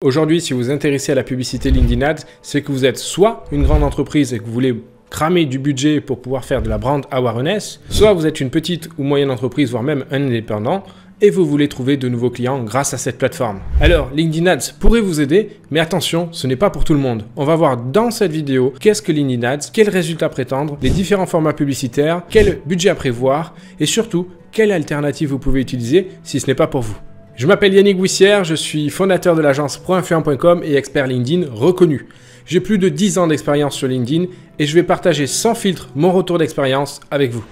Aujourd'hui, si vous vous intéressez à la publicité LinkedIn Ads, c'est que vous êtes soit une grande entreprise et que vous voulez cramer du budget pour pouvoir faire de la brand awareness, soit vous êtes une petite ou moyenne entreprise, voire même un indépendant, et vous voulez trouver de nouveaux clients grâce à cette plateforme. Alors, LinkedIn Ads pourrait vous aider, mais attention, ce n'est pas pour tout le monde. On va voir dans cette vidéo qu'est-ce que LinkedIn Ads, quels résultats prétendre, les différents formats publicitaires, quel budget à prévoir, et surtout, quelle alternative vous pouvez utiliser si ce n'est pas pour vous. Je m'appelle Yannick Bouissière, je suis fondateur de l'agence proinfluent.com et expert LinkedIn reconnu. J'ai plus de 10 ans d'expérience sur LinkedIn et je vais partager sans filtre mon retour d'expérience avec vous.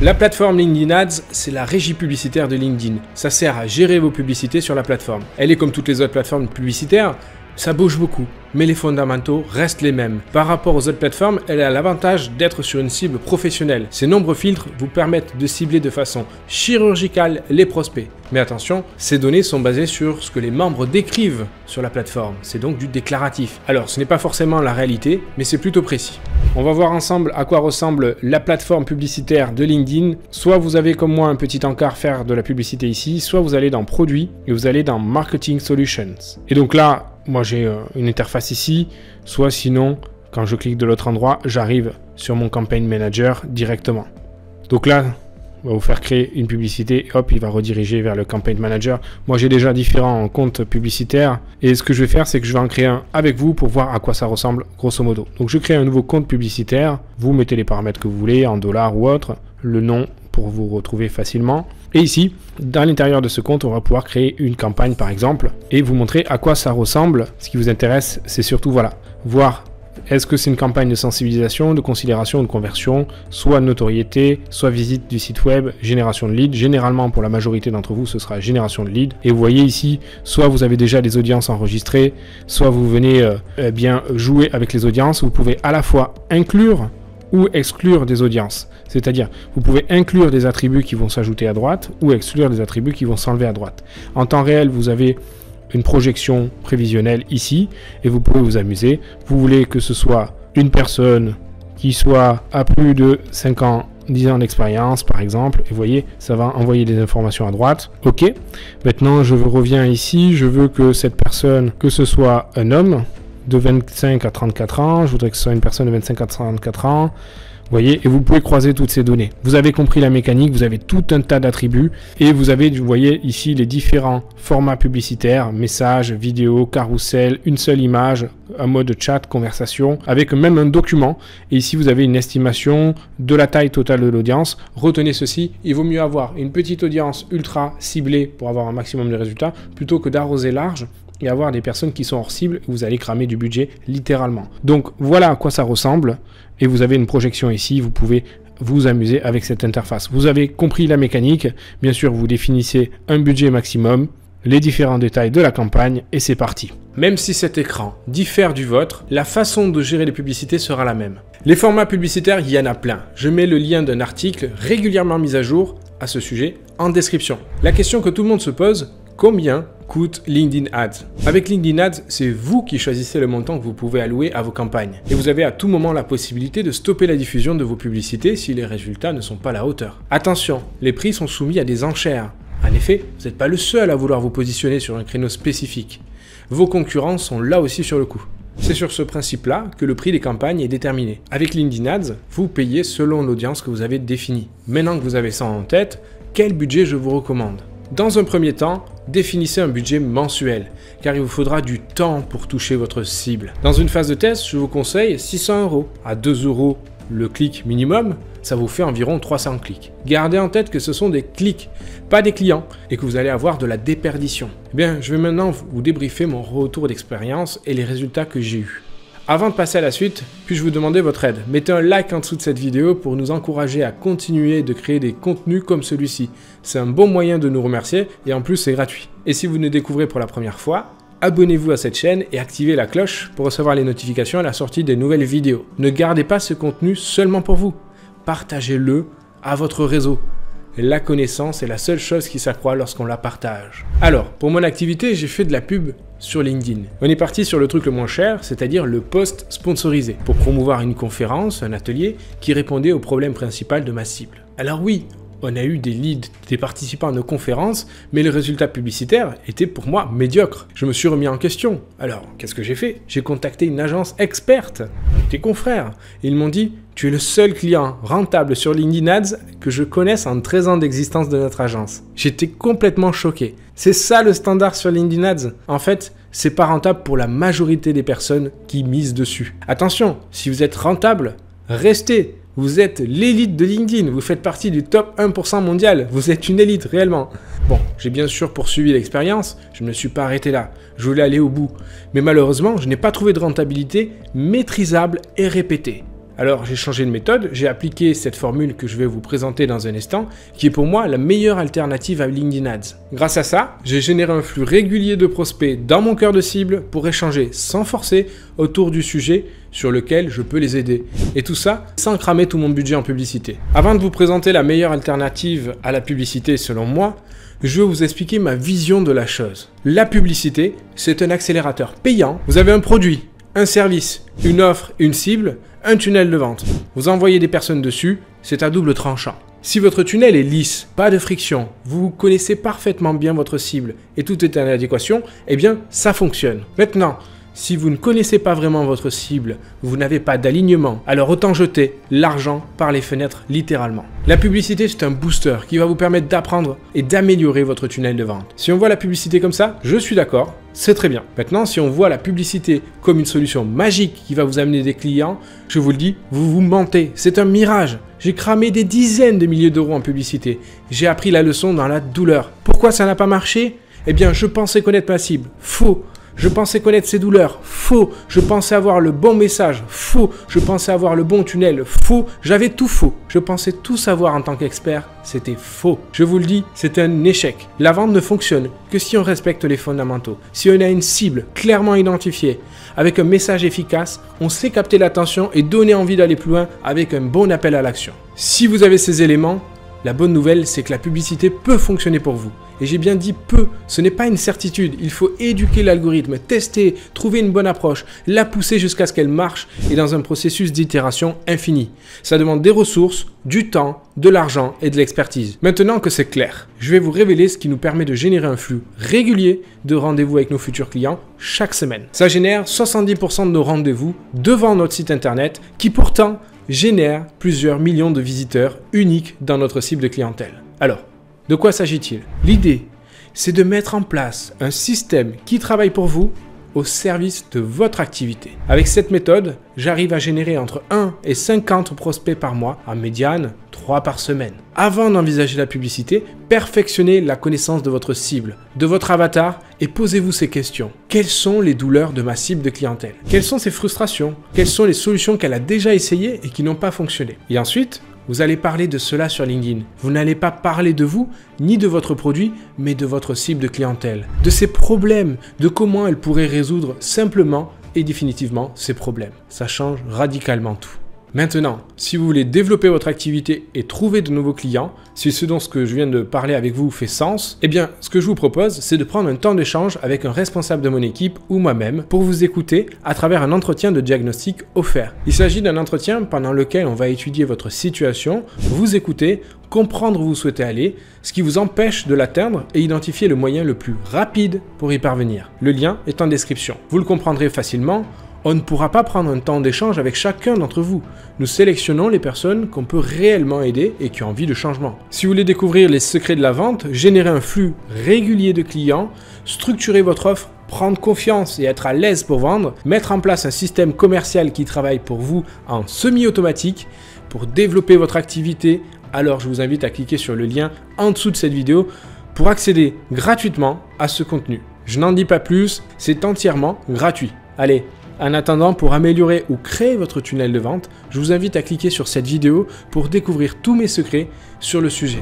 La plateforme LinkedIn Ads, c'est la régie publicitaire de LinkedIn. Ça sert à gérer vos publicités sur la plateforme. Elle est comme toutes les autres plateformes publicitaires, ça bouge beaucoup, mais les fondamentaux restent les mêmes. Par rapport aux autres plateformes, elle a l'avantage d'être sur une cible professionnelle. Ces nombreux filtres vous permettent de cibler de façon chirurgicale les prospects. Mais attention, ces données sont basées sur ce que les membres décrivent sur la plateforme. C'est donc du déclaratif. Alors, ce n'est pas forcément la réalité, mais c'est plutôt précis. On va voir ensemble à quoi ressemble la plateforme publicitaire de LinkedIn. Soit vous avez comme moi un petit encart faire de la publicité ici, soit vous allez dans Produits et vous allez dans Marketing Solutions. Et donc là, moi j'ai une interface ici, soit sinon, quand je clique de l'autre endroit, j'arrive sur mon Campaign Manager directement. Donc là, on va vous faire créer une publicité, hop, il va rediriger vers le Campaign Manager. Moi j'ai déjà différents comptes publicitaires et ce que je vais faire, c'est que je vais en créer un avec vous pour voir à quoi ça ressemble grosso modo. Donc je crée un nouveau compte publicitaire, vous mettez les paramètres que vous voulez, en dollars ou autre, le nom pour vous retrouver facilement. Et ici, dans l'intérieur de ce compte, on va pouvoir créer une campagne par exemple et vous montrer à quoi ça ressemble. Ce qui vous intéresse, c'est surtout voilà, voir est-ce que c'est une campagne de sensibilisation, de considération, de conversion, soit notoriété, soit visite du site web, génération de leads. Généralement, pour la majorité d'entre vous, ce sera génération de leads. Et vous voyez ici, soit vous avez déjà des audiences enregistrées, soit vous venez bien jouer avec les audiences. Vous pouvez à la fois inclure ou exclure des audiences. C'est-à-dire, vous pouvez inclure des attributs qui vont s'ajouter à droite ou exclure des attributs qui vont s'enlever à droite. En temps réel, vous avez une projection prévisionnelle ici et vous pouvez vous amuser. Vous voulez que ce soit une personne qui soit à plus de 5 ans, 10 ans d'expérience par exemple, et vous voyez, ça va envoyer des informations à droite. Ok, maintenant je reviens ici, je veux que cette personne, que ce soit un homme de 25 à 34 ans, je voudrais que ce soit une personne de 25 à 34 ans, vous voyez, et vous pouvez croiser toutes ces données. Vous avez compris la mécanique, vous avez tout un tas d'attributs et vous avez, vous voyez ici les différents formats publicitaires, messages, vidéos, carrousel, une seule image, un mode chat, conversation, avec même un document. Et ici, vous avez une estimation de la taille totale de l'audience. Retenez ceci, il vaut mieux avoir une petite audience ultra ciblée pour avoir un maximum de résultats plutôt que d'arroser large et avoir des personnes qui sont hors cible, vous allez cramer du budget littéralement. Donc voilà à quoi ça ressemble et vous avez une projection ici, vous pouvez vous amuser avec cette interface. Vous avez compris la mécanique, bien sûr vous définissez un budget maximum, les différents détails de la campagne et c'est parti. Même si cet écran diffère du vôtre, la façon de gérer les publicités sera la même. Les formats publicitaires, il y en a plein. Je mets le lien d'un article régulièrement mis à jour à ce sujet en description. La question que tout le monde se pose, combien coûte LinkedIn Ads? Avec LinkedIn Ads, c'est vous qui choisissez le montant que vous pouvez allouer à vos campagnes. Et vous avez à tout moment la possibilité de stopper la diffusion de vos publicités si les résultats ne sont pas à la hauteur. Attention, les prix sont soumis à des enchères. En effet, vous n'êtes pas le seul à vouloir vous positionner sur un créneau spécifique. Vos concurrents sont là aussi sur le coup. C'est sur ce principe-là que le prix des campagnes est déterminé. Avec LinkedIn Ads, vous payez selon l'audience que vous avez définie. Maintenant que vous avez ça en tête, quel budget je vous recommande? Dans un premier temps, définissez un budget mensuel, car il vous faudra du temps pour toucher votre cible. Dans une phase de test, je vous conseille 600 €. À 2 € le clic minimum, ça vous fait environ 300 clics. Gardez en tête que ce sont des clics, pas des clients, et que vous allez avoir de la déperdition. Eh bien, je vais maintenant vous débriefer mon retour d'expérience et les résultats que j'ai eus. Avant de passer à la suite, puis-je vous demander votre aide? Mettez un like en dessous de cette vidéo pour nous encourager à continuer de créer des contenus comme celui-ci. C'est un bon moyen de nous remercier et en plus c'est gratuit. Et si vous nous découvrez pour la première fois, abonnez-vous à cette chaîne et activez la cloche pour recevoir les notifications à la sortie des nouvelles vidéos. Ne gardez pas ce contenu seulement pour vous. Partagez-le à votre réseau. La connaissance est la seule chose qui s'accroît lorsqu'on la partage. Alors, pour mon activité, j'ai fait de la pub sur LinkedIn. On est parti sur le truc le moins cher, c'est-à-dire le post sponsorisé, pour promouvoir une conférence, un atelier qui répondait au problème principal de ma cible. Alors oui, on a eu des leads, des participants à nos conférences, mais le résultat publicitaire était pour moi médiocre. Je me suis remis en question. Alors, qu'est-ce que j'ai fait? J'ai contacté une agence experte, des confrères, et ils m'ont dit « Tu es le seul client rentable sur LinkedIn Ads que je connaisse en 13 ans d'existence de notre agence. » J'étais complètement choqué. C'est ça le standard sur LinkedIn Ads. En fait, c'est pas rentable pour la majorité des personnes qui misent dessus. Attention, si vous êtes rentable, restez. Vous êtes l'élite de LinkedIn, vous faites partie du top 1% mondial, vous êtes une élite réellement. Bon, j'ai bien sûr poursuivi l'expérience, je ne me suis pas arrêté là, je voulais aller au bout. Mais malheureusement, je n'ai pas trouvé de rentabilité maîtrisable et répétée. Alors j'ai changé de méthode, j'ai appliqué cette formule que je vais vous présenter dans un instant, qui est pour moi la meilleure alternative à LinkedIn Ads. Grâce à ça, j'ai généré un flux régulier de prospects dans mon cœur de cible pour échanger sans forcer autour du sujet sur lequel je peux les aider. Et tout ça sans cramer tout mon budget en publicité. Avant de vous présenter la meilleure alternative à la publicité selon moi, je vais vous expliquer ma vision de la chose. La publicité, c'est un accélérateur payant. Vous avez un produit, un service, une offre, une cible, un tunnel de vente. Vous envoyez des personnes dessus, c'est à double tranchant. Si votre tunnel est lisse, pas de friction, vous connaissez parfaitement bien votre cible et tout est en adéquation, eh bien ça fonctionne. Maintenant, si vous ne connaissez pas vraiment votre cible, vous n'avez pas d'alignement, alors autant jeter l'argent par les fenêtres littéralement. La publicité, c'est un booster qui va vous permettre d'apprendre et d'améliorer votre tunnel de vente. Si on voit la publicité comme ça, je suis d'accord, c'est très bien. Maintenant, si on voit la publicité comme une solution magique qui va vous amener des clients, je vous le dis, vous vous mentez, c'est un mirage. J'ai cramé des dizaines de milliers d'euros en publicité. J'ai appris la leçon dans la douleur. Pourquoi ça n'a pas marché? Eh bien, je pensais connaître ma cible. Faux. Je pensais connaître ses douleurs, faux. Je pensais avoir le bon message, faux. Je pensais avoir le bon tunnel, faux. J'avais tout faux. Je pensais tout savoir en tant qu'expert, c'était faux. Je vous le dis, c'est un échec. La vente ne fonctionne que si on respecte les fondamentaux. Si on a une cible clairement identifiée, avec un message efficace, on sait capter l'attention et donner envie d'aller plus loin avec un bon appel à l'action. Si vous avez ces éléments, la bonne nouvelle, c'est que la publicité peut fonctionner pour vous. Et j'ai bien dit peu, ce n'est pas une certitude, il faut éduquer l'algorithme, tester, trouver une bonne approche, la pousser jusqu'à ce qu'elle marche et dans un processus d'itération infini. Ça demande des ressources, du temps, de l'argent et de l'expertise. Maintenant que c'est clair, je vais vous révéler ce qui nous permet de générer un flux régulier de rendez-vous avec nos futurs clients chaque semaine. Ça génère 70% de nos rendez-vous devant notre site internet qui pourtant génère plusieurs millions de visiteurs uniques dans notre cible de clientèle. Alors, de quoi s'agit-il? L'idée, c'est de mettre en place un système qui travaille pour vous au service de votre activité. Avec cette méthode, j'arrive à générer entre 1 et 50 prospects par mois, en médiane 3 par semaine. Avant d'envisager la publicité, perfectionnez la connaissance de votre cible, de votre avatar et posez-vous ces questions. Quelles sont les douleurs de ma cible de clientèle? Quelles sont ses frustrations? Quelles sont les solutions qu'elle a déjà essayées et qui n'ont pas fonctionné? Et ensuite, vous allez parler de cela sur LinkedIn. Vous n'allez pas parler de vous, ni de votre produit, mais de votre cible de clientèle. De ses problèmes, de comment elle pourrait résoudre simplement et définitivement ses problèmes. Ça change radicalement tout. Maintenant, si vous voulez développer votre activité et trouver de nouveaux clients, si ce dont ce que je viens de parler avec vous fait sens, eh bien, ce que je vous propose, c'est de prendre un temps d'échange avec un responsable de mon équipe ou moi-même pour vous écouter à travers un entretien de diagnostic offert. Il s'agit d'un entretien pendant lequel on va étudier votre situation, vous écouter, comprendre où vous souhaitez aller, ce qui vous empêche de l'atteindre et identifier le moyen le plus rapide pour y parvenir. Le lien est en description. Vous le comprendrez facilement. On ne pourra pas prendre un temps d'échange avec chacun d'entre vous. Nous sélectionnons les personnes qu'on peut réellement aider et qui ont envie de changement. Si vous voulez découvrir les secrets de la vente, générer un flux régulier de clients, structurer votre offre, prendre confiance et être à l'aise pour vendre, mettre en place un système commercial qui travaille pour vous en semi-automatique, pour développer votre activité, alors je vous invite à cliquer sur le lien en dessous de cette vidéo pour accéder gratuitement à ce contenu. Je n'en dis pas plus, c'est entièrement gratuit. Allez, en attendant, pour améliorer ou créer votre tunnel de vente, je vous invite à cliquer sur cette vidéo pour découvrir tous mes secrets sur le sujet.